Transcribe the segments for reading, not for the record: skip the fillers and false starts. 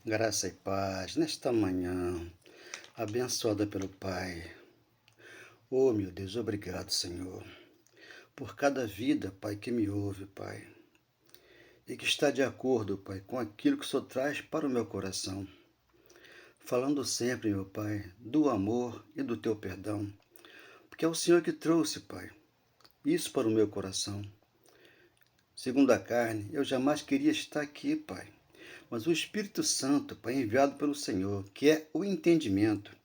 Graça e paz nesta manhã, abençoada pelo Pai. Oh, meu Deus, obrigado, Senhor, por cada vida, Pai, que me ouve, Pai, e que está de acordo, Pai, com aquilo que o Senhor traz para o meu coração. Falando sempre, meu Pai, do amor e do teu perdão, porque é o Senhor que trouxe, Pai, isso para o meu coração. Segundo a carne, eu jamais queria estar aqui, Pai, mas o Espírito Santo, Pai, enviado pelo Senhor, que é o entendimento,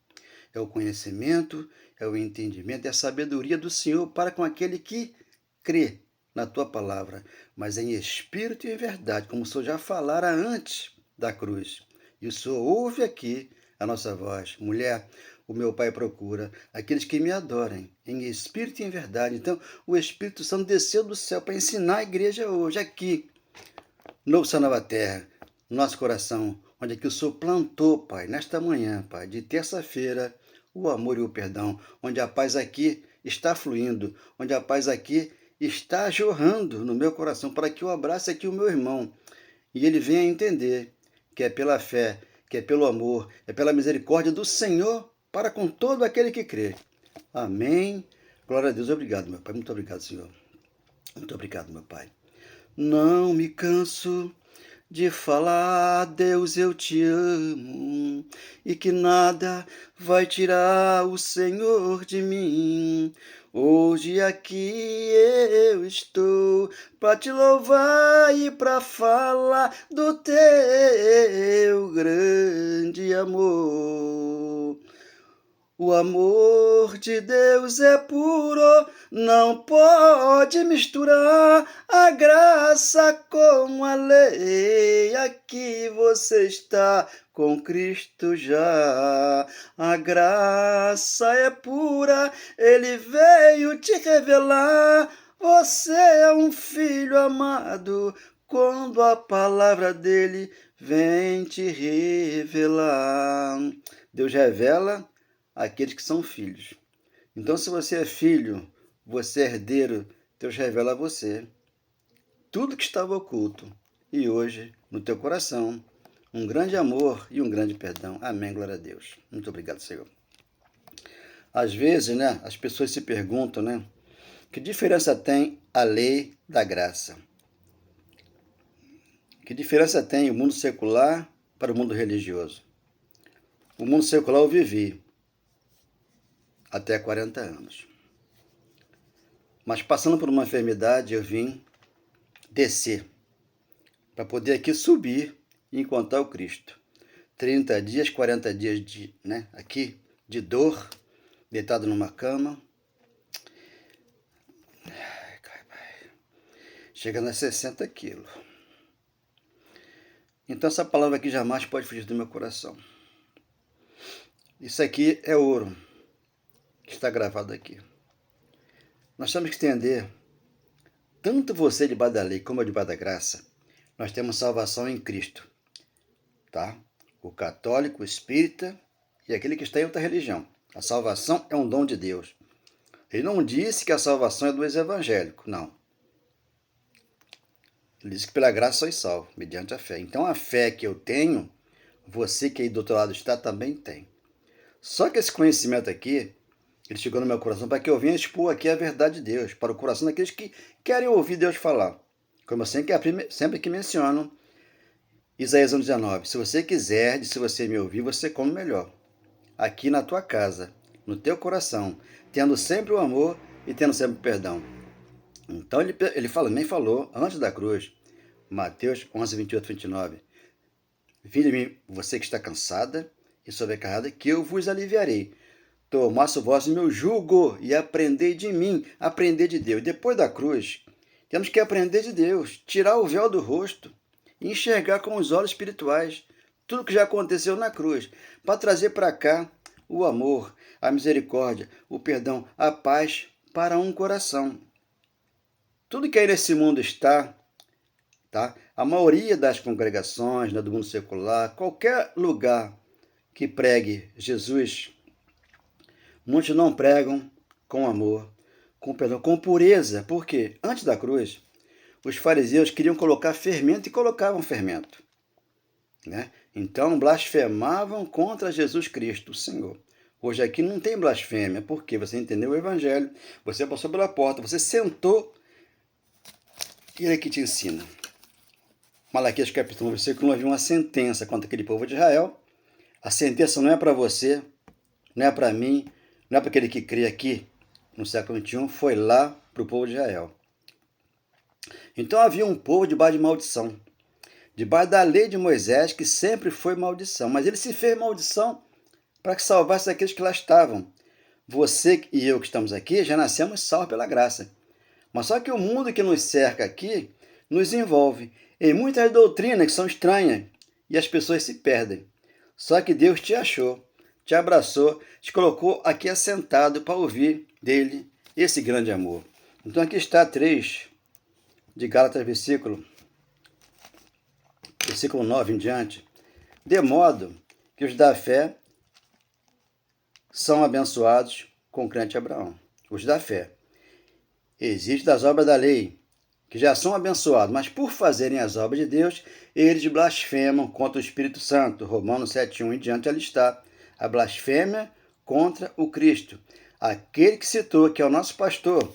é o conhecimento, é o entendimento, é a sabedoria do Senhor para com aquele que crê na tua palavra, mas em espírito e em verdade, como o Senhor já falara antes da cruz. E o Senhor ouve aqui a nossa voz. Mulher, o meu Pai procura aqueles que me adorem em espírito e em verdade. Então, o Espírito Santo desceu do céu para ensinar a igreja hoje, aqui, Novo Céu, Nova Terra, nosso coração, onde aqui o Senhor plantou, Pai, nesta manhã, Pai, de terça-feira, o amor e o perdão, onde a paz aqui está fluindo, onde a paz aqui está jorrando no meu coração, para que eu abrace aqui o meu irmão e ele venha entender que é pela fé, que é pelo amor, é pela misericórdia do Senhor para com todo aquele que crê. Amém. Glória a Deus. Obrigado, meu Pai. Muito obrigado, Senhor. Muito obrigado, meu Pai. Não me canso de falar, Deus, eu te amo, e que nada vai tirar o Senhor de mim. Hoje aqui eu estou para te louvar e para falar do teu grande amor. O amor de Deus é puro, não pode misturar a graça com a lei. Aqui você está com Cristo já. A graça é pura, ele veio te revelar. Você é um filho amado, quando a palavra dele vem te revelar. Deus revela aqueles que são filhos. Então, se você é filho, você é herdeiro, Deus revela a você tudo que estava oculto. E hoje, no teu coração, um grande amor e um grande perdão. Amém, glória a Deus. Muito obrigado, Senhor. Às vezes, né, as pessoas se perguntam, né, que diferença tem a lei da graça? Que diferença tem o mundo secular para o mundo religioso? O mundo secular eu vivi até 40 anos. Mas passando por uma enfermidade, eu vim descer para poder aqui subir e encontrar o Cristo. 30 dias, 40 dias aqui de dor, deitado numa cama. Chegando a 60 quilos. Então essa palavra aqui jamais pode fugir do meu coração. Isso aqui é ouro que está gravado aqui. Nós temos que entender, tanto você debaixo da lei como eu debaixo da graça, nós temos salvação em Cristo, tá? O católico, o espírita e aquele que está em outra religião. A salvação é um dom de Deus. Ele não disse que a salvação é do ex-evangélico, não. Ele disse que pela graça sois salvo, mediante a fé. Então a fé que eu tenho, você que aí do outro lado está também tem. Só que esse conhecimento aqui, ele chegou no meu coração para que eu venha expor aqui a verdade de Deus, para o coração daqueles que querem ouvir Deus falar. Como eu sempre que menciono, Isaías 19, se você quiser, se você me ouvir, você come melhor. Aqui na tua casa, no teu coração, tendo sempre o amor e tendo sempre o perdão. Então ele nem falou antes da cruz, Mateus 11, 28, 29. Vinde a mim, você que está cansada e sobrecarregada, que eu vos aliviarei. Tomai o vosso meu jugo e aprendei de mim, aprender de Deus. Depois da cruz, temos que aprender de Deus, tirar o véu do rosto e enxergar com os olhos espirituais tudo que já aconteceu na cruz, para trazer para cá o amor, a misericórdia, o perdão, a paz para um coração. Tudo que aí nesse mundo está, tá? A maioria das congregações, do mundo secular, qualquer lugar que pregue Jesus, muitos não pregam com amor, com perdão, com pureza. Por quê? Antes da cruz, os fariseus queriam colocar fermento e colocavam fermento. né? Então blasfemavam contra Jesus Cristo, o Senhor. Hoje aqui não tem blasfêmia, porque você entendeu o Evangelho, você passou pela porta, você sentou e ele que te ensina. Malaquias capítulo 1, versículo 1, havia uma sentença contra aquele povo de Israel. A sentença não é para você, não é para mim, não é para aquele que crê aqui no século XXI, foi lá para o povo de Israel. Então havia um povo debaixo de maldição, debaixo da lei de Moisés, que sempre foi maldição, mas ele se fez maldição para que salvasse aqueles que lá estavam. Você e eu que estamos aqui já nascemos salvos pela graça. Mas só que o mundo que nos cerca aqui nos envolve em muitas doutrinas que são estranhas e as pessoas se perdem. Só que Deus te achou, te abraçou, te colocou aqui assentado para ouvir dele esse grande amor. Então aqui está 3 de Gálatas, versículo 9 em diante. De modo que os da fé são abençoados com o crente Abraão. Os da fé. Existem das obras da lei, que já são abençoados, mas por fazerem as obras de Deus, eles blasfemam contra o Espírito Santo. Romanos 7:1 em diante, ali está. A blasfêmia contra o Cristo. Aquele que citou, que é o nosso pastor.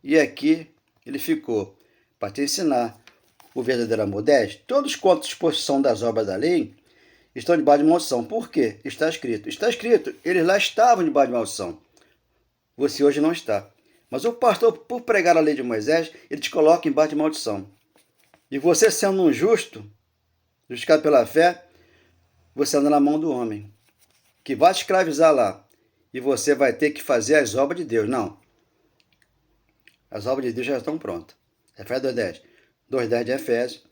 E aqui ele ficou para te ensinar o verdadeiro amor. 10. Todos quantos exposição das obras da lei estão debaixo de maldição. Por quê? Está escrito. Está escrito. Eles lá estavam debaixo de maldição. Você hoje não está. Mas o pastor, por pregar a lei de Moisés, ele te coloca embaixo de maldição. E você sendo um justo, justificado pela fé, você anda na mão do homem, que vai te escravizar lá. E você vai ter que fazer as obras de Deus. Não. As obras de Deus já estão prontas. Efésios 2:10. 2:10 de Efésios.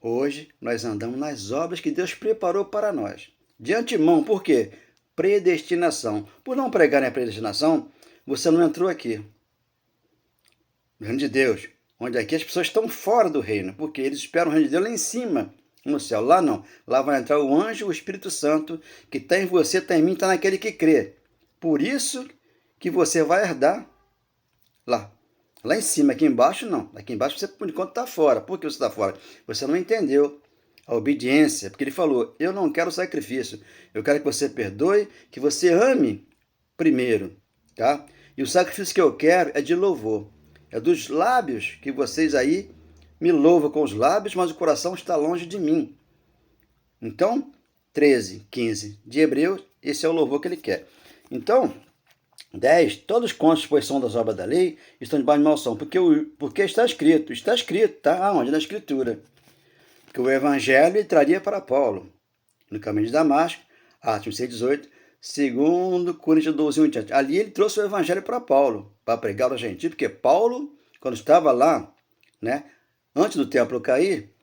Hoje nós andamos nas obras que Deus preparou para nós. De antemão, por quê? Predestinação. Por não pregar a predestinação, você não entrou aqui. No reino de Deus, onde aqui as pessoas estão fora do reino, porque eles esperam o reino de Deus lá em cima, no céu. Lá não. Lá vai entrar o anjo, o Espírito Santo, que está em você, está em mim, está naquele que crê. Por isso que você vai herdar lá. Lá em cima, aqui embaixo não. Aqui embaixo você, por enquanto, está fora. Por que você está fora? Você não entendeu a obediência, porque ele falou, eu não quero sacrifício, eu quero que você perdoe, que você ame primeiro, tá? E o sacrifício que eu quero é de louvor. É dos lábios que vocês aí me louvam com os lábios, mas o coração está longe de mim. Então, 13:15 de Hebreus, esse é o louvor que ele quer. Então, 10, todos quantos exposição das obras da lei estão debaixo de maldição, porque está escrito, tá? Aonde? Na Escritura. Que o Evangelho ele traria para Paulo, no caminho de Damasco, Atos 6:18, segundo Coríntios 12:1 em diante. Ali ele trouxe o Evangelho para Paulo, para pregar aos gentios, porque Paulo, quando estava lá, né, antes do templo cair,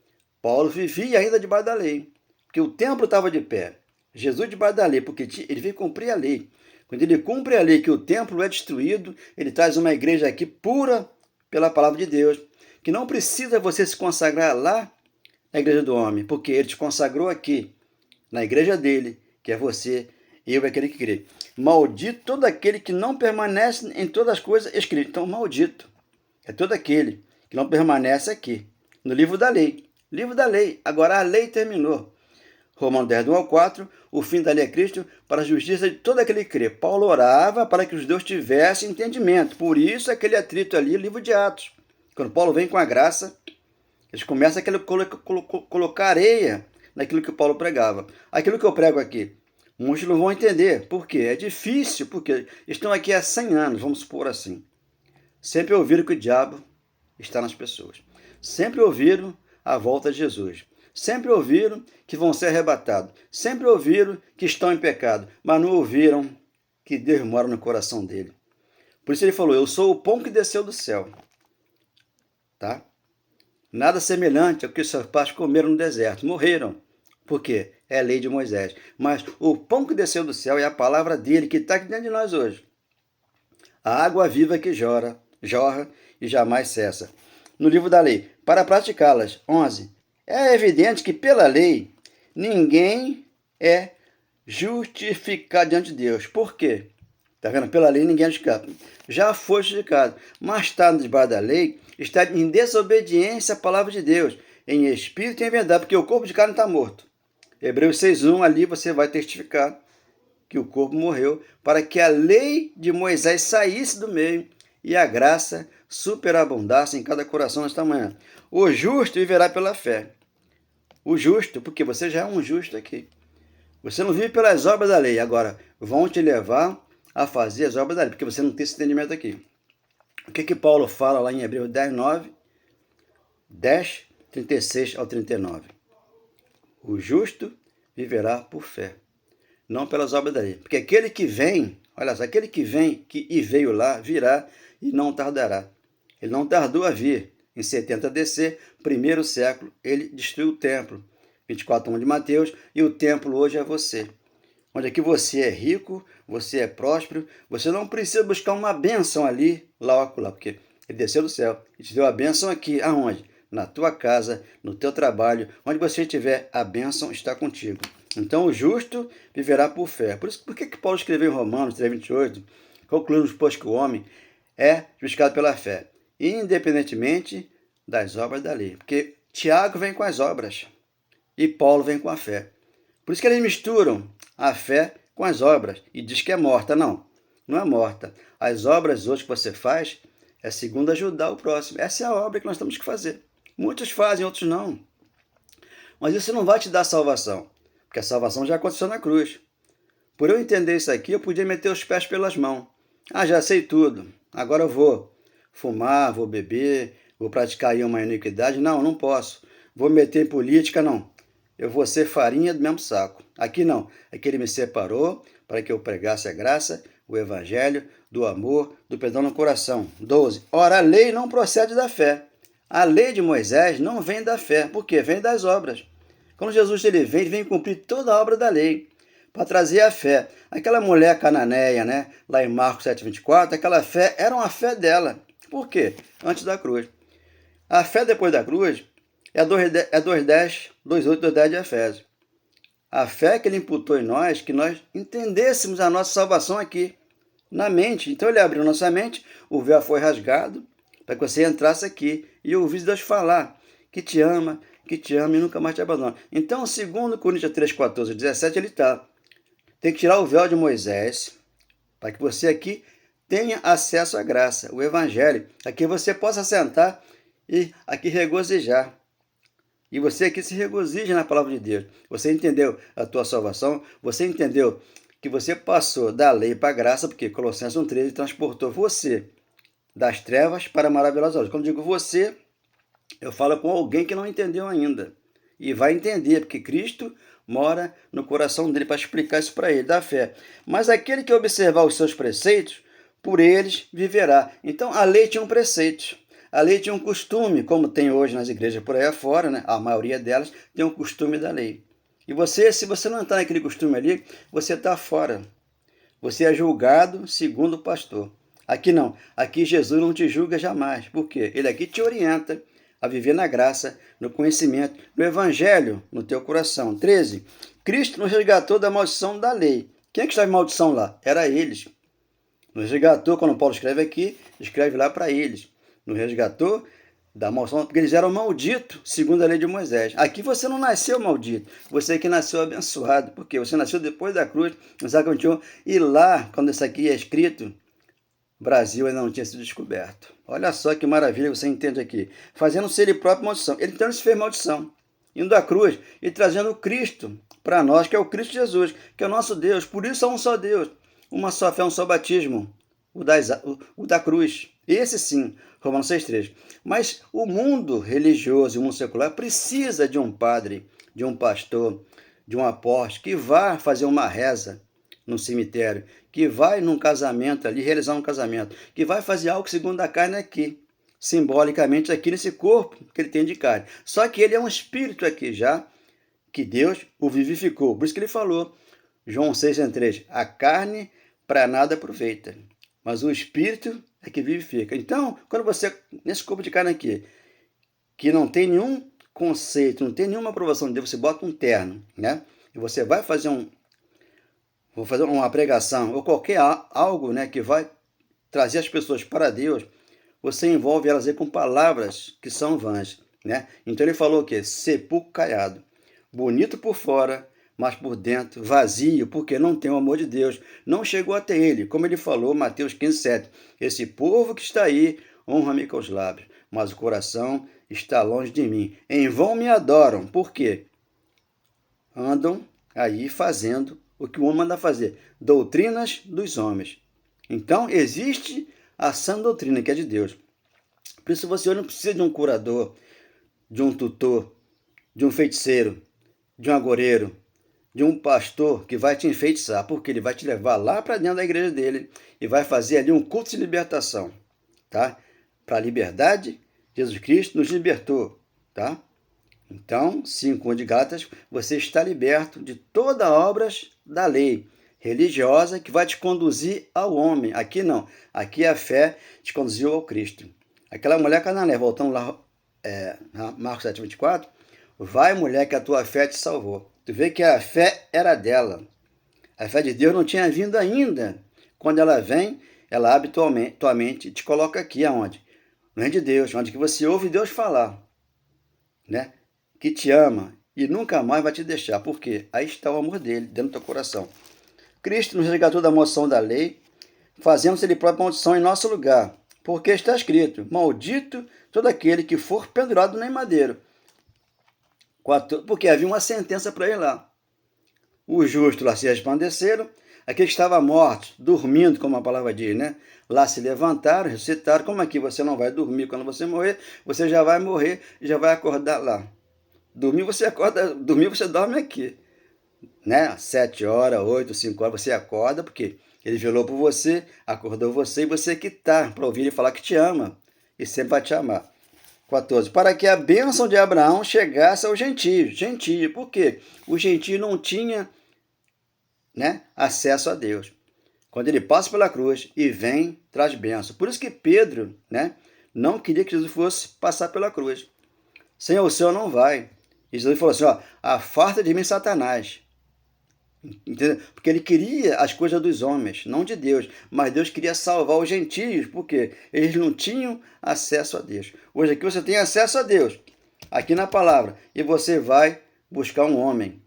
Paulo vivia ainda debaixo da lei, porque o templo estava de pé. Jesus debaixo da lei, porque ele veio cumprir a lei. Quando ele cumpre a lei, que o templo é destruído, ele traz uma igreja aqui pura pela palavra de Deus, que não precisa você se consagrar lá na igreja do homem, porque ele te consagrou aqui, na igreja dele, que é você, eu e aquele que crê. Maldito todo aquele que não permanece em todas as coisas escritas. Então, maldito é todo aquele que não permanece aqui, no livro da lei. Livro da lei. Agora a lei terminou. Romanos 10:1-4, o fim da lei é Cristo para a justiça de todo aquele que crê. Paulo orava para que os judeus tivessem entendimento. Por isso aquele atrito ali, livro de Atos. Quando Paulo vem com a graça, eles começam a colocar areia naquilo que Paulo pregava. Aquilo que eu prego aqui, muitos não vão entender. Por quê? É difícil, porque estão aqui há 100 anos, vamos supor assim. Sempre ouviram que o diabo está nas pessoas. Sempre ouviram a volta de Jesus. Sempre ouviram que vão ser arrebatados. Sempre ouviram que estão em pecado, mas não ouviram que Deus mora no coração dele. Por isso ele falou, eu sou o pão que desceu do céu. Tá? Nada semelhante ao que seus pais comeram no deserto. Morreram. Por quê? É a lei de Moisés. Mas o pão que desceu do céu é a palavra dele que está aqui dentro de nós hoje. A água viva que jorra e jamais cessa. No livro da lei, para praticá-las. 11. É evidente que pela lei ninguém é justificado diante de Deus. Por quê? Está vendo? Pela lei ninguém é justificado. Já foi justificado, mas está debaixo da lei, está em desobediência à palavra de Deus, em espírito e em verdade, porque o corpo de carne está morto. Hebreus 6:1, ali você vai testificar que o corpo morreu para que a lei de Moisés saísse do meio e a graça superabundasse em cada coração nesta manhã. O justo viverá pela fé. O justo, porque você já é um justo aqui. Você não vive pelas obras da lei. Agora, vão te levar a fazer as obras da lei, porque você não tem esse entendimento aqui. O que Paulo fala lá em Hebreus 10, 36 ao 39? O justo viverá por fé, não pelas obras da lei. Porque aquele que vem, olha só, aquele que vem e veio lá, virá e não tardará. Ele não tardou a vir. Em 70 DC, primeiro século, ele destruiu o templo. 24:1 de Mateus, e o templo hoje é você. Onde aqui você é rico, você é próspero, você não precisa buscar uma bênção ali, lá, porque ele desceu do céu e te deu a bênção aqui. Aonde? Na tua casa, no teu trabalho, onde você estiver, a bênção está contigo. Então o justo viverá por fé. Por que Paulo escreveu em Romanos 3:28, concluímos, pois, que o homem é justificado pela fé, independentemente das obras da lei. Porque Tiago vem com as obras e Paulo vem com a fé. Por isso que eles misturam a fé com as obras e diz que é morta. Não, não é morta. As obras hoje que você faz é segundo ajudar o próximo. Essa é a obra que nós temos que fazer. Muitos fazem, outros não. Mas isso não vai te dar salvação, porque a salvação já aconteceu na cruz. Por eu entender isso aqui, eu podia meter os pés pelas mãos. Ah, já sei tudo. Agora eu vou fumar, vou beber, vou praticar aí uma iniquidade. Não, não posso. Vou meter em política, não. Eu vou ser farinha do mesmo saco. Aqui não. Aqui ele me separou para que eu pregasse a graça, o evangelho, do amor, do perdão no coração. 12. Ora, a lei não procede da fé. A lei de Moisés não vem da fé. Por quê? Vem das obras. Quando Jesus ele vem cumprir toda a obra da lei para trazer a fé. Aquela mulher cananeia, né, lá em Marcos 7:24, aquela fé era uma fé dela. Por quê? Antes da cruz. A fé depois da cruz é 2:10, 2:8, 2:10 de Efésios. A fé que ele imputou em nós, que nós entendêssemos a nossa salvação aqui, na mente. Então ele abriu nossa mente, o véu foi rasgado, para que você entrasse aqui e ouvisse Deus falar que te ama e nunca mais te abandona. Então, segundo Coríntios 3:14 e 17, ele está. Tem que tirar o véu de Moisés, para que você aqui tenha acesso à graça, o evangelho, para que você possa sentar e aqui regozijar. E você aqui se regozija na palavra de Deus. Você entendeu a tua salvação? Você entendeu que você passou da lei para a graça, porque Colossenses 1:13 transportou você das trevas para a maravilhosa luz. Quando digo você, eu falo com alguém que não entendeu ainda. E vai entender, porque Cristo mora no coração dele para explicar isso para ele, da fé. Mas aquele que observar os seus preceitos, por eles viverá. Então a lei tinha um preceito. A lei tinha um costume, como tem hoje nas igrejas por aí afora, né? A maioria delas tem um costume da lei. E você, se você não está naquele costume ali, você está fora. Você é julgado segundo o pastor. Aqui não. Aqui Jesus não te julga jamais. Por quê? Ele aqui te orienta a viver na graça, no conhecimento, no evangelho, no teu coração. 13. Cristo nos resgatou da maldição da lei. Quem é que estava em maldição lá? Era eles. Nos resgatou, quando Paulo escreve aqui, escreve lá para eles. Nos resgatou da maldição, porque eles eram malditos, segundo a lei de Moisés. Aqui você não nasceu maldito, você que nasceu abençoado, porque você nasceu depois da cruz, no século XXI, e lá, quando isso aqui é escrito, o Brasil ainda não tinha sido descoberto. Olha só que maravilha você entende aqui. Fazendo-se ele próprio maldição. Ele então se fez maldição, indo à cruz e trazendo Cristo para nós, que é o Cristo Jesus, que é o nosso Deus. Por isso é um só Deus, uma só fé, um só batismo, o da cruz. Esse sim, Romanos 6:3. Mas o mundo religioso e o mundo secular precisa de um padre, de um pastor, de um apóstolo que vá fazer uma reza no cemitério, que vai num casamento ali, realizar um casamento, que vai fazer algo segundo a carne aqui, simbolicamente aqui nesse corpo que ele tem de carne. Só que ele é um espírito aqui já, que Deus o vivificou. Por isso que ele falou, João 6:3, a carne para nada aproveita, mas o espírito é que vivifica. Então, quando você, nesse corpo de carne aqui, que não tem nenhum conceito, não tem nenhuma aprovação de Deus, você bota um terno, né? E você vai fazer vou fazer uma pregação, ou qualquer algo, né, que vai trazer as pessoas para Deus, você envolve elas aí com palavras que são vãs, né? Então ele falou o quê? Sepulcro caiado, bonito por fora, mas por dentro vazio, porque não tem o amor de Deus. Não chegou até ele, como ele falou, Mateus 15:7. Esse povo que está aí honra-me com os lábios, mas o coração está longe de mim. Em vão me adoram. Por quê? Andam aí fazendo o que o homem manda fazer. Doutrinas dos homens. Então, existe a sã doutrina, que é de Deus. Por isso você não precisa de um curador, de um tutor, de um feiticeiro, de um agoreiro, de um pastor que vai te enfeitiçar, porque ele vai te levar lá para dentro da igreja dele e vai fazer ali um culto de libertação, tá? Para a liberdade, Jesus Cristo nos libertou, tá? Então, 5 de Gálatas, você está liberto de toda obras da lei religiosa que vai te conduzir ao homem. Aqui não, aqui a fé te conduziu ao Cristo. Aquela mulher cananeia, voltando lá, Marcos 7:24, vai mulher que a tua fé te salvou. Tu vê que a fé era dela. A fé de Deus não tinha vindo ainda. Quando ela vem, ela abre tua mente e te coloca aqui aonde? No reino de Deus, onde que você ouve Deus falar, né? Que te ama e nunca mais vai te deixar. Por quê? Aí está o amor dele dentro do teu coração. Cristo nos resgatou da maldição da lei, fazendo-se ele próprio maldição em nosso lugar. Porque está escrito, maldito todo aquele que for pendurado no madeiro. Porque havia uma sentença para ele lá. Os justos lá se resplandeceram, aqueles que estavam mortos, dormindo, como a palavra diz, né? Lá se levantaram, ressuscitaram. Como aqui você não vai dormir quando você morrer, você já vai morrer e já vai acordar lá. Dormir você acorda, dormir você dorme aqui, né? 7 horas, 8, 5 horas você acorda, porque ele velou por você, acordou você e você que está para ouvir ele falar que te ama e sempre vai te amar. 14. Para que a bênção de Abraão chegasse aos gentios. Gentio, por quê? O gentio não tinha, né, acesso a Deus. Quando ele passa pela cruz e vem, traz bênção. Por isso que Pedro, né, não queria que Jesus fosse passar pela cruz. Sem o céu não vai. E Jesus falou assim, ó, afasta de mim, Satanás. Entendeu? Porque ele queria as coisas dos homens, não de Deus. Mas Deus queria salvar os gentios, porque eles não tinham acesso a Deus. Hoje aqui você tem acesso a Deus, aqui na palavra, e você vai buscar um homem.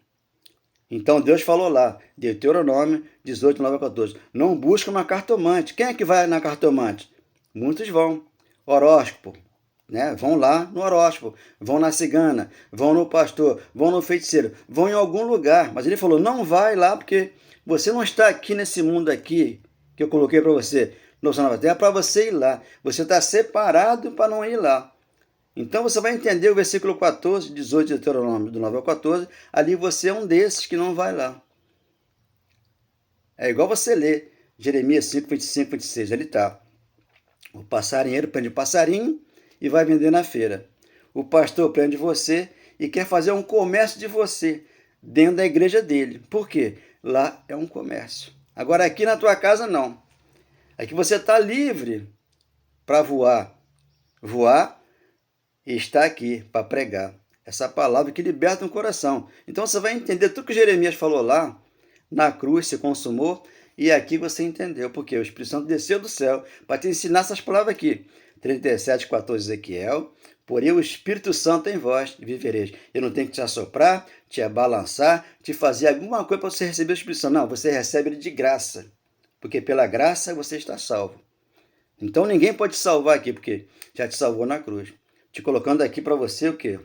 Então Deus falou lá, Deuteronômio 18, 9 a 14, não busca uma cartomante. Quem é que vai na cartomante? Muitos vão. Horóscopo, né? Vão lá no horóscopo, vão na cigana, vão no pastor, vão no feiticeiro, vão em algum lugar. Mas ele falou, não vai lá, porque você não está aqui nesse mundo aqui que eu coloquei para você, no céu nova terra, para você ir lá. Você está separado para não ir lá. Então você vai entender o versículo 14, 18 de Deuteronômio, do 9 ao 14, ali você é um desses que não vai lá. É igual você ler Jeremias 5, 25, 26, ali está. O passarinheiro prende o passarinho e vai vender na feira. O pastor prende você e quer fazer um comércio de você dentro da igreja dele. Por quê? Lá é um comércio. Agora aqui na tua casa não. Aqui você está livre para voar. Voar e está aqui para pregar essa palavra que liberta o coração. Então você vai entender tudo que Jeremias falou lá, na cruz se consumou, e aqui você entendeu, porque o Espírito Santo desceu do céu para te ensinar essas palavras aqui. 37, 14, Ezequiel, porém o Espírito Santo em vós e vivereis. Eu não tenho que te assoprar, te abalançar, te fazer alguma coisa para você receber o Espírito Santo. Não, você recebe ele de graça, porque pela graça você está salvo. Então ninguém pode te salvar aqui, porque já te salvou na cruz. Te colocando aqui para você o quê?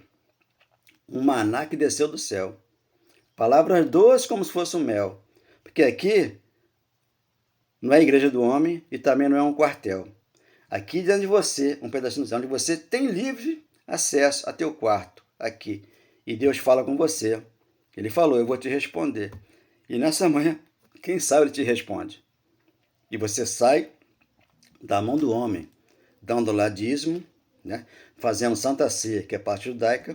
Um maná que desceu do céu. Palavras doces como se fosse um mel. Porque aqui não é a igreja do homem e também não é um quartel. Aqui dentro de você, um pedacinho do céu, onde você tem livre acesso a teu quarto, aqui. E Deus fala com você. Ele falou, eu vou te responder. E nessa manhã, quem sabe ele te responde. E você sai da mão do homem, dando lá dízimo, né? Fazendo Santa Ceia, que é parte judaica,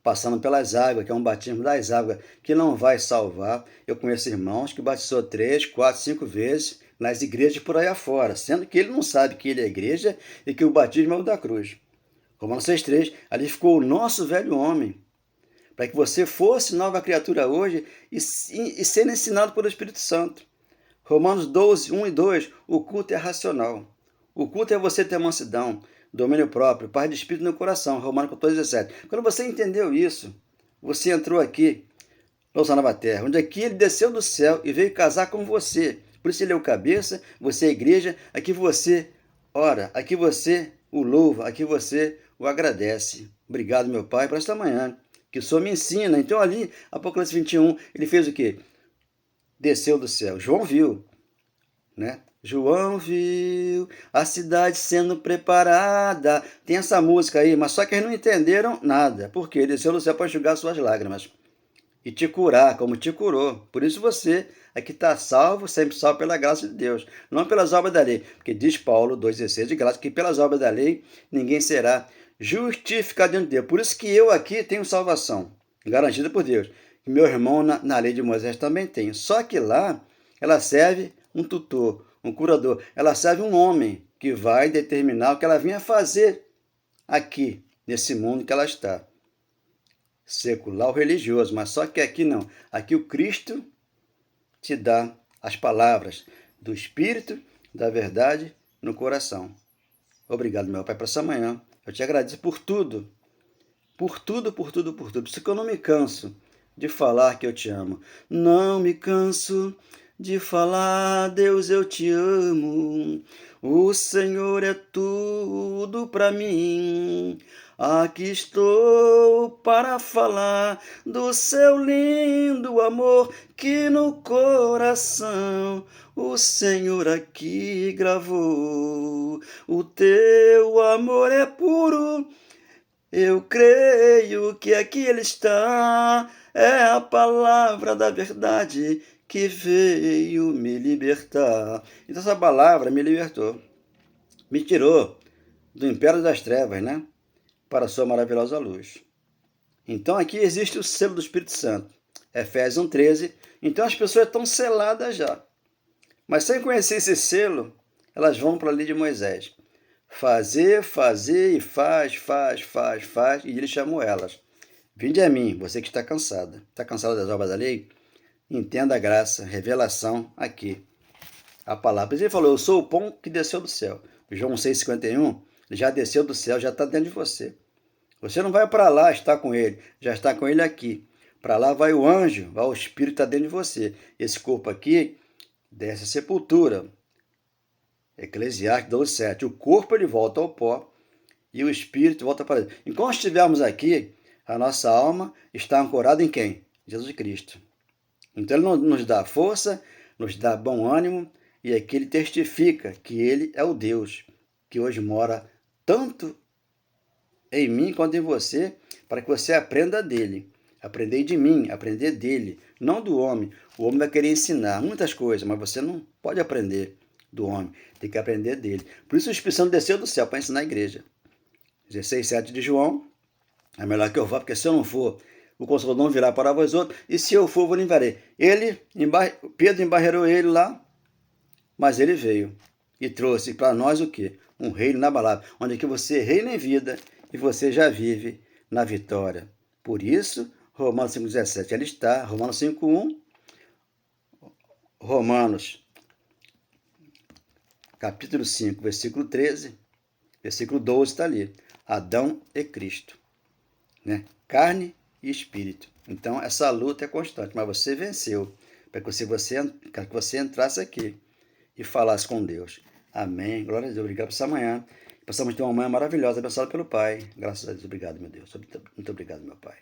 passando pelas águas, que é um batismo das águas, que não vai salvar. Eu conheço irmãos que batizou 3, 4, 5 vezes nas igrejas por aí afora, sendo que ele não sabe que ele é igreja e que o batismo é o da cruz. Romanos 6,3, ali ficou o nosso velho homem, para que você fosse nova criatura hoje e sendo ensinado pelo Espírito Santo. Romanos 12, 1 e 2, o culto é racional. O culto é você ter mansidão, domínio próprio, paz de espírito no coração. Romanos 14, 17. Quando você entendeu isso, você entrou aqui louça nova terra, onde aqui ele desceu do céu e veio casar com você. Por isso ele é o cabeça, você é a igreja, aqui você ora, aqui você o louva, aqui você o agradece. Obrigado, meu Pai, por esta manhã, que o Senhor me ensina. Então ali, Apocalipse 21, ele fez o quê? Desceu do céu. João viu, né? João viu a cidade sendo preparada. Tem essa música aí, mas só que eles não entenderam nada. Porque ele desceu do céu para enxugar suas lágrimas e te curar, como te curou. Por isso você aqui está salvo, sempre salvo pela graça de Deus, não pelas obras da lei. Porque diz Paulo 2,16 de graça que pelas obras da lei ninguém será justificado diante de Deus. Por isso que eu aqui tenho salvação, garantida por Deus. E meu irmão na lei de Moisés também tem. Só que lá ela serve um tutor, um curador. Ela serve um homem que vai determinar o que ela vinha fazer aqui, nesse mundo que ela está. Secular ou religioso, mas só que aqui não. Aqui o Cristo te dá as palavras do Espírito, da verdade no coração. Obrigado, meu Pai, por essa manhã. Eu te agradeço por tudo. Por tudo, por tudo, por tudo. Por isso que eu não me canso de falar que eu te amo. Não me canso de falar, Deus, eu te amo. O Senhor é tudo para mim. Aqui estou para falar do seu lindo amor que no coração o Senhor aqui gravou. O teu amor é puro. Eu creio que aqui ele está, é a palavra da verdade que veio me libertar. Então essa palavra me libertou, me tirou do império das trevas, né? Para a sua maravilhosa luz. Então aqui existe o selo do Espírito Santo, Efésios 1,13. Então as pessoas estão seladas já. Mas sem conhecer esse selo, elas vão para a lei de Moisés. Fazer, fazer e faz, e ele chamou elas. Vinde a mim, você que está cansada. Está cansada das obras da lei? Entenda a graça, revelação aqui. A palavra. Ele falou, eu sou o pão que desceu do céu. João 6,51, já desceu do céu, já está dentro de você. Você não vai para lá estar com ele, já está com ele aqui. Para lá vai o anjo, vai o Espírito está dentro de você. Esse corpo aqui desce a sepultura. Eclesiastes 12,7. O corpo ele volta ao pó e o espírito volta para Deus. Enquanto estivermos aqui, a nossa alma está ancorada em quem? Jesus Cristo. Então ele nos dá força, nos dá bom ânimo e aqui ele testifica que ele é o Deus que hoje mora tanto em mim quanto em você, para que você aprenda dele. Aprender de mim, aprender dele, não do homem. O homem vai querer ensinar muitas coisas, mas você não pode aprender do homem, tem que aprender dele. Por isso o Espírito Santo desceu do céu para ensinar a igreja. 16,7 de João, é melhor que eu vá, porque se eu não for, o Consolador não virá para vós outros, e se eu for, eu vos enviarei. Pedro embarreirou ele lá, mas ele veio e trouxe para nós o quê? Um reino inabalável, onde aqui você reina em vida e você já vive na vitória. Por isso, Romanos 5,17, ali está, Romanos 5,1, Romanos capítulo 5, versículo 13, versículo 12 está ali. Adão e Cristo, né? Carne e espírito. Então, essa luta é constante, mas você venceu, para que você entrasse aqui e falasse com Deus. Amém. Glória a Deus. Obrigado por essa manhã. Passamos ter uma manhã maravilhosa, abençoada pelo Pai. Graças a Deus. Obrigado, meu Deus. Muito obrigado, meu Pai.